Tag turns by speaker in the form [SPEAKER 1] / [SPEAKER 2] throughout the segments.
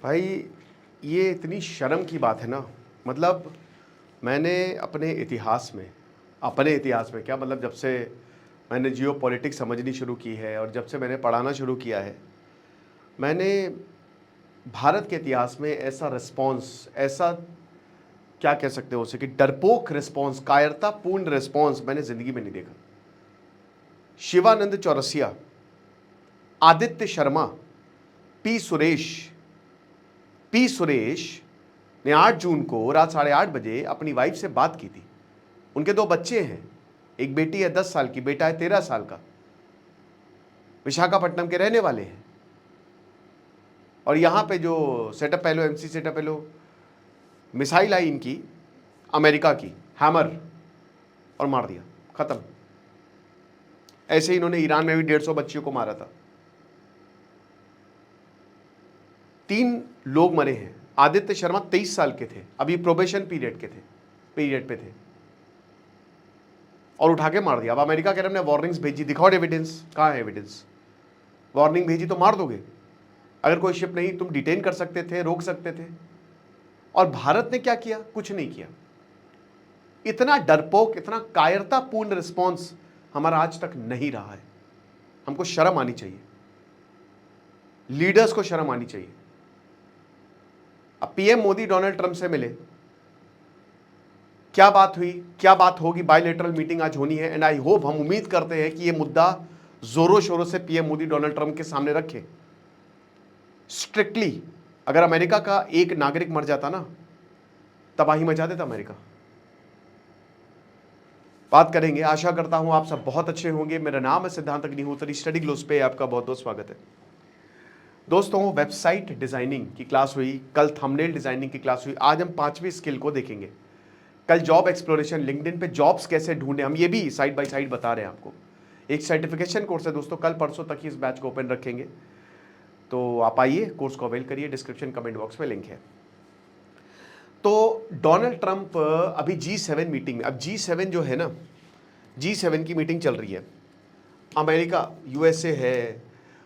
[SPEAKER 1] भाई, ये इतनी शर्म की बात है ना। मतलब मैंने अपने इतिहास में क्या मतलब, जब से मैंने जियो पॉलिटिक्स समझनी शुरू की है और जब से मैंने पढ़ाना शुरू किया है, मैंने भारत के इतिहास में ऐसा रिस्पॉन्स, ऐसा क्या कह सकते हो उसे, कि डरपोक रिस्पॉन्स, कायरतापूर्ण रिस्पॉन्स मैंने ज़िंदगी में नहीं देखा। शिवानंद चौरसिया, आदित्य शर्मा, पी सुरेश पी सुरेश ने 8 जून को रात 8:30 बजे अपनी वाइफ से बात की थी। उनके 2 बच्चे हैं, एक बेटी है 10 साल की, बेटा है 13 साल का। विशाखापट्टनम के रहने वाले हैं। और यहां पे जो सेटअप पहलो, एमसी सेटअप पहलो मिसाइल आई इनकी, अमेरिका की हैमर, और मार दिया, खत्म। ऐसे ही इन्होंने ईरान में भी 150 बच्चियों को मारा था। 3 लोग मरे हैं। आदित्य शर्मा 23 साल के थे, अभी प्रोबेशन पीरियड पे थे, और उठा के मार दिया। अब अमेरिका कह रहे हमने वार्निंग्स भेजी, दिखाओ एविडेंस। कहाँ है एविडेंस? वार्निंग भेजी तो मार दोगे। अगर कोई शिप नहीं, तुम डिटेन कर सकते थे, रोक सकते थे। और भारत ने क्या किया? कुछ नहीं किया। इतना डरपोक, इतना कायरतापूर्ण रिस्पॉन्स हमारा आज तक नहीं रहा है। हमको शर्म आनी चाहिए, लीडर्स को शर्म आनी चाहिए। अब पीएम मोदी डोनाल्ड ट्रंप से मिले, क्या बात हुई, क्या बात होगी? बायलैटरल मीटिंग आज होनी है, एंड आई होप, हम उम्मीद करते हैं कि यह मुद्दा जोरों शोरों से पीएम मोदी डोनाल्ड ट्रंप के सामने रखे, स्ट्रिक्टली। अगर अमेरिका का एक नागरिक मर जाता ना, तबाही मचा देता अमेरिका। बात करेंगे। आशा करता हूं आप सब बहुत अच्छे होंगे। मेरा नाम है सिद्धांत अग्निहोत्री, स्टडी ग्लोस पे आपका बहुत बहुत स्वागत है। दोस्तों, वेबसाइट डिजाइनिंग की क्लास हुई, कल थंबनेल डिजाइनिंग की क्लास हुई। आज हम 5वीं स्किल को देखेंगे। कल जॉब एक्सप्लोरेशन, लिंक्डइन पे जॉब्स कैसे ढूंढे, हम ये भी साइड बाय साइड बता रहे हैं आपको। एक सर्टिफिकेशन कोर्स है दोस्तों, कल परसों तक ही इस बैच को ओपन रखेंगे, तो आप आइए, कोर्स को अवेल करिए। डिस्क्रिप्शन कमेंट बॉक्स में लिंक है। तो डोनाल्ड ट्रंप अभी G7 मीटिंग में, अब G7 जो है ना, G7 की मीटिंग चल रही है। अमेरिका, यूएसए है,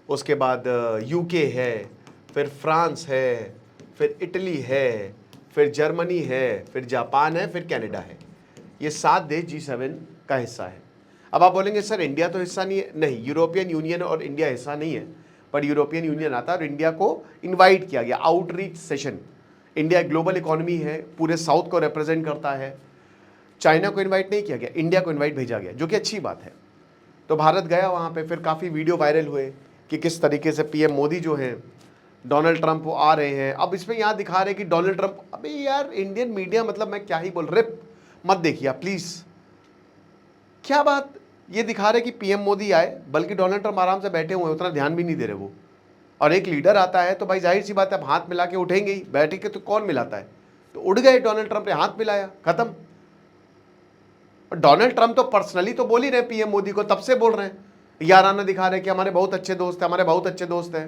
[SPEAKER 1] उसके बाद यूके है, फिर फ्रांस है, फिर इटली है, फिर जर्मनी है, फिर जापान है, फिर कनाडा है। ये 7 देश G7 का हिस्सा है। अब आप बोलेंगे सर इंडिया तो हिस्सा नहीं है। नहीं, यूरोपियन यूनियन और इंडिया हिस्सा नहीं है, पर यूरोपियन यूनियन आता है और इंडिया को इनवाइट किया गया, outreach session. India global economy है, पूरे साउथ को रिप्रेजेंट करता है। चाइना को इनवाइट नहीं किया गया, इंडिया को इनवाइट भेजा गया, जो कि अच्छी बात है। तो भारत गया वहाँ पे, फिर काफ़ी वीडियो वायरल हुए कि किस तरीके से पीएम मोदी जो हैं, डोनाल्ड ट्रंप वो आ रहे हैं। अब इसमें यहाँ दिखा रहे हैं कि डोनाल्ड ट्रंप, अबे यार इंडियन मीडिया, मतलब मैं क्या ही बोल, रिप मत देखिए प्लीज़। क्या बात, ये दिखा रहे कि पीएम मोदी आए, बल्कि डोनाल्ड ट्रंप आराम से बैठे हुए हैं, उतना ध्यान भी नहीं दे रहे वो। और एक लीडर आता है तो भाई जाहिर सी बात है, हाथ मिला के उठेंगे ही, बैठे के तो कौन मिलाता है? तो उठ गए, डोनाल्ड ट्रंप ने हाथ मिलाया, खत्म। और डोनाल्ड ट्रंप तो पर्सनली तो बोल ही रहे पीएम मोदी को, तब से बोल रहे हैं, याराना दिखा रहे कि हमारे बहुत अच्छे दोस्त हैं, हमारे बहुत अच्छे दोस्त हैं।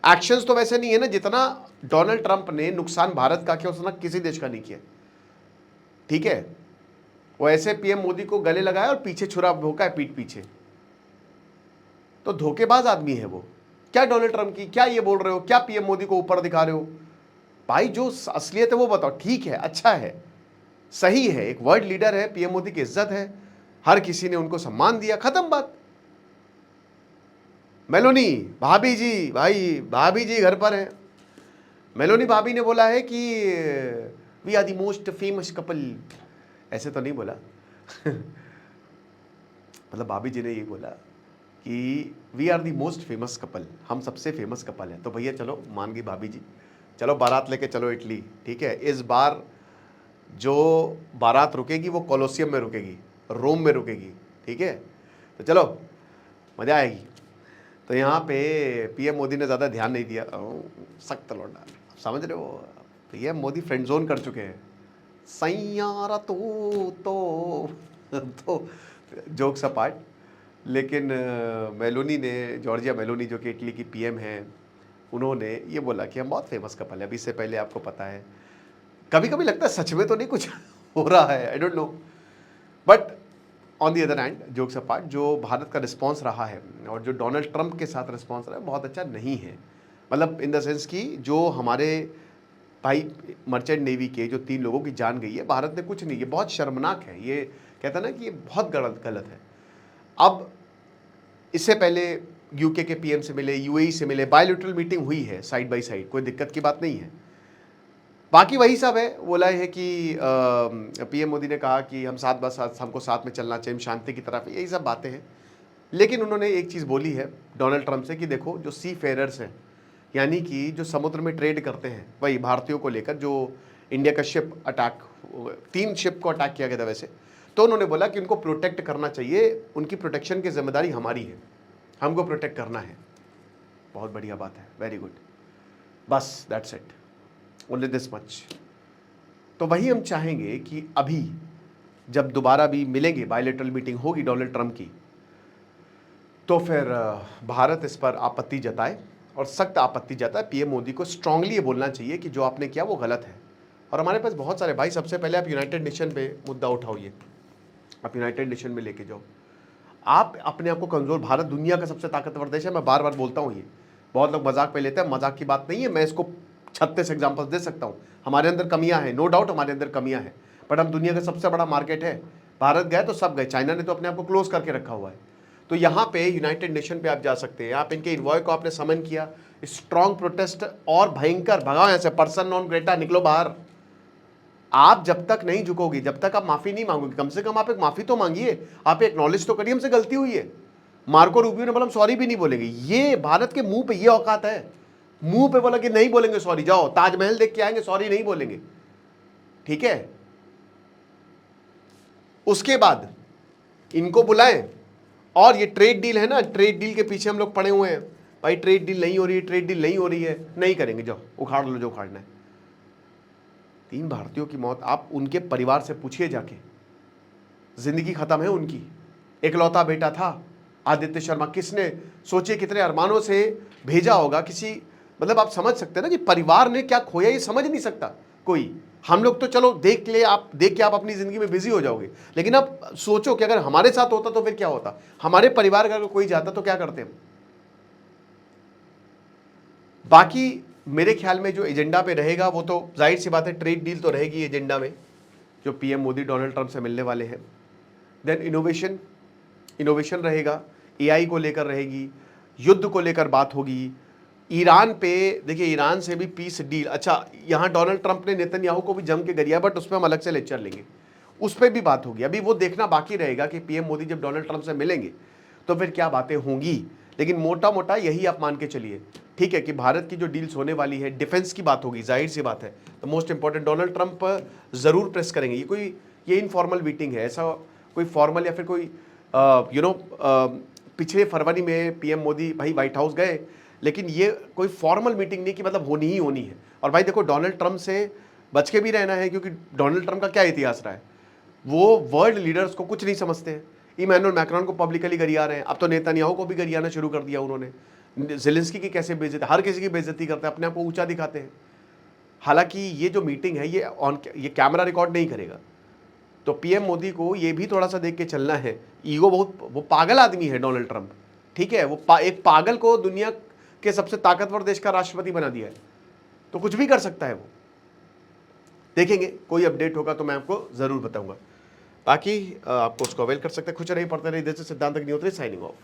[SPEAKER 1] एक्शंस तो वैसे नहीं है ना, जितना डोनाल्ड ट्रंप ने नुकसान भारत का किया उतना किसी देश का नहीं किया, ठीक है? वो ऐसे पीएम मोदी को गले लगाया और पीछे छुरा भोंका है, पीठ पीछे। तो धोखेबाज आदमी है वो। क्या डोनाल्ड ट्रंप की, क्या ये बोल रहे हो, क्या पीएम मोदी को ऊपर दिखा रहे हो? भाई जो असलियत है वो बताओ। ठीक है, अच्छा है, सही है, एक वर्ल्ड लीडर है, पीएम मोदी की इज्जत है, हर किसी ने उनको सम्मान दिया, खत्म बात। मेलोनी भाभी जी, भाई भाभी जी घर पर हैं। मेलोनी भाभी ने बोला है कि we are the most famous couple. ऐसे तो नहीं बोला मतलब भाभी जी ने ये बोला कि we are the most famous couple, हम सबसे फेमस कपल हैं। तो भैया चलो, मान गई भाभी जी, चलो बारात लेके चलो इटली, ठीक है? इस बार जो बारात रुकेगी वो कोलोसियम में रुकेगी, रोम में रुकेगी, ठीक है? तो चलो, मज़ा आएगी। तो यहाँ पे पीएम मोदी ने ज़्यादा ध्यान नहीं दिया, सख्त लौटा, समझ रहे हो? पीएम मोदी फ्रेंड जोन कर चुके हैं, सैयारा तो जोक्स अपार्ट। लेकिन मेलोनी ने, जॉर्जिया मेलोनी, जो कि इटली की पीएम हैं, उन्होंने ये बोला कि हम बहुत फेमस कपल है। अभी से पहले आपको पता है, कभी कभी लगता है सच में तो नहीं कुछ हो रहा है, I don't know, but on the other hand, jokes apart, जो भारत का रिस्पॉन्स रहा है और जो डोनाल्ड ट्रंप के साथ रिस्पॉन्स रहा है, बहुत अच्छा नहीं है। मतलब इन द सेंस कि जो हमारे भाई मर्चेंट नेवी के जो 3 लोगों की जान गई है, भारत ने कुछ नहीं, ये बहुत शर्मनाक है। ये कहता ना कि ये बहुत गलत है। अब इससे पहले यूके के पीएम से मिले, यूएई से मिले, बायलैटरल मीटिंग हुई है साइड बाय साइड, कोई दिक्कत की बात नहीं है। बाकी वही सब है, बोला है कि पीएम मोदी ने कहा कि हम हमको साथ में चलना चाहिए, शांति की तरफ, यही सब बातें हैं। लेकिन उन्होंने एक चीज़ बोली है डोनाल्ड ट्रंप से कि देखो जो सी फेयरर्स हैं, यानी कि जो समुद्र में ट्रेड करते हैं, वही भारतीयों को लेकर जो इंडिया का शिप अटैक, 3 शिप को अटैक किया गया था वैसे, तो उन्होंने बोला कि उनको प्रोटेक्ट करना चाहिए, उनकी प्रोटेक्शन की जिम्मेदारी हमारी है, हमको प्रोटेक्ट करना है। बहुत बढ़िया बात है, वेरी गुड, बस that's it, only this much. तो वही हम चाहेंगे कि अभी जब दोबारा भी मिलेंगे, बायलैटरल मीटिंग होगी डोनाल्ड ट्रंप की, तो फिर भारत इस पर आपत्ति जताए और सख्त आपत्ति जताए। पीएम मोदी को स्ट्रांगली ये बोलना चाहिए कि जो आपने किया वो गलत है। और हमारे पास बहुत सारे भाई, सबसे पहले आप यूनाइटेड नेशन पे मुद्दा उठाइए, आप यूनाइटेड नेशन में लेके जाओ। आप अपने आप को कमज़ोर, भारत दुनिया का सबसे ताकतवर देश है, मैं बार बार बोलता हूँ, ये बहुत लोग मजाक पे लेते हैं, मजाक की बात नहीं है, मैं इसको 36 एग्जाम्पल्स दे सकता हूँ। हमारे अंदर कमियाँ हैं, नो डाउट हमारे अंदर कमियाँ हैं, बट हम दुनिया का सबसे बड़ा मार्केट है। भारत गए तो सब गए, चाइना ने तो अपने आप को क्लोज करके रखा हुआ है। तो यहाँ पे यूनाइटेड नेशन पे आप जा सकते हैं, आप इनके इन्वॉय को आपने समन किया, स्ट्रॉन्ग प्रोटेस्ट और भयंकर, भगाओ यहाँ से, पर्सन नॉन ग्रेटा, निकलो बाहर। आप जब तक नहीं झुकोगी, जब तक आप माफी नहीं मांगोगे, कम से कम आप एक माफी तो मांगिए, आप एक्नॉलेज तो करिए हमसे गलती हुई है। मार्को रूबियो ने बोला हम सॉरी भी नहीं बोलेंगे, ये भारत के मुंह पे ये औकात है, मुंह पे बोला कि नहीं बोलेंगे सॉरी, जाओ ताजमहल देख के आएंगे, सॉरी नहीं बोलेंगे, ठीक है। उसके बाद इनको बुलाएं, और ये ट्रेड डील है ना, ट्रेड डील के पीछे हम लोग पड़े हुए हैं, भाई ट्रेड डील नहीं हो रही है, ट्रेड डील नहीं हो रही है, नहीं करेंगे, जाओ उखाड़ लो जो उखाड़ना है। 3 भारतीयों की मौत, आप उनके परिवार से पूछिए जाके, जिंदगी खत्म है उनकी, इकलौता बेटा था आदित्य शर्मा, किसने सोचे कितने अरमानों से भेजा होगा, किसी, मतलब आप समझ सकते हैं ना कि परिवार ने क्या खोया, ये समझ नहीं सकता कोई। हम लोग तो चलो देख के आप अपनी जिंदगी में बिजी हो जाओगे, लेकिन आप सोचो कि अगर हमारे साथ होता तो फिर क्या होता, हमारे परिवार का अगर कोई जाता तो क्या करते हम। बाकी मेरे ख्याल में जो एजेंडा पे रहेगा वो तो जाहिर सी बात है, ट्रेड डील तो रहेगी एजेंडा में, जो पीएम मोदी डोनाल्ड ट्रंप से मिलने वाले हैं। देन इनोवेशन रहेगा, एआई को लेकर रहेगी, युद्ध को लेकर बात होगी, ईरान पे देखिए, ईरान से भी पीस डील, अच्छा यहाँ डोनाल्ड ट्रंप ने नेतन्याहू को भी जम के गरिया, बट उस पर हम अलग से लेक्चर लेंगे, उस पर भी बात होगी। अभी वो देखना बाकी रहेगा कि पीएम मोदी जब डोनाल्ड ट्रंप से मिलेंगे तो फिर क्या बातें होंगी। लेकिन मोटा मोटा यही आप मान के चलिए, ठीक है, कि भारत की जो डील्स होने वाली है, डिफेंस की बात होगी, जाहिर सी बात है, तो मोस्ट इंपॉर्टेंट डोनाल्ड ट्रंप जरूर प्रेस करेंगे। ये इनफॉर्मल मीटिंग है, ऐसा कोई फॉर्मल या फिर कोई पिछले फरवरी में पीएम मोदी भाई व्हाइट हाउस गए, लेकिन ये कोई फॉर्मल मीटिंग नहीं कि मतलब होनी ही होनी है। और भाई देखो, डोनाल्ड ट्रंप से बच के भी रहना है, क्योंकि डोनाल्ड ट्रंप का क्या इतिहास रहा है, वो वर्ल्ड लीडर्स को कुछ नहीं समझते हैं। इमैनुअल मैक्रोन को पब्लिकली गरिया रहे हैं, अब तो नेतन्याहू को भी गरियाना शुरू कर दिया उन्होंने। ज़ेलेंस्की की कैसे बेइज्जती, हर किसी की बेइज्जती करते हैं, अपने आप को ऊंचा दिखाते हैं। हालांकि ये जो मीटिंग है ये कैमरा रिकॉर्ड नहीं करेगा, तो पीएम मोदी को ये भी थोड़ा सा देख के चलना है। ईगो बहुत, वो पागल आदमी है डोनाल्ड ट्रंप, ठीक है, वो एक पागल को दुनिया के सबसे ताकतवर देश का राष्ट्रपति बना दिया है, तो कुछ भी कर सकता है वो। देखेंगे, कोई अपडेट होगा तो मैं आपको जरूर बताऊंगा। बाकी आपको उसको अवेल कर सकते हैं। खुश रहिए, पढ़ते रहिए। दिस इज सिद्धांत अग्निहोत्री साइनिंग ऑफ।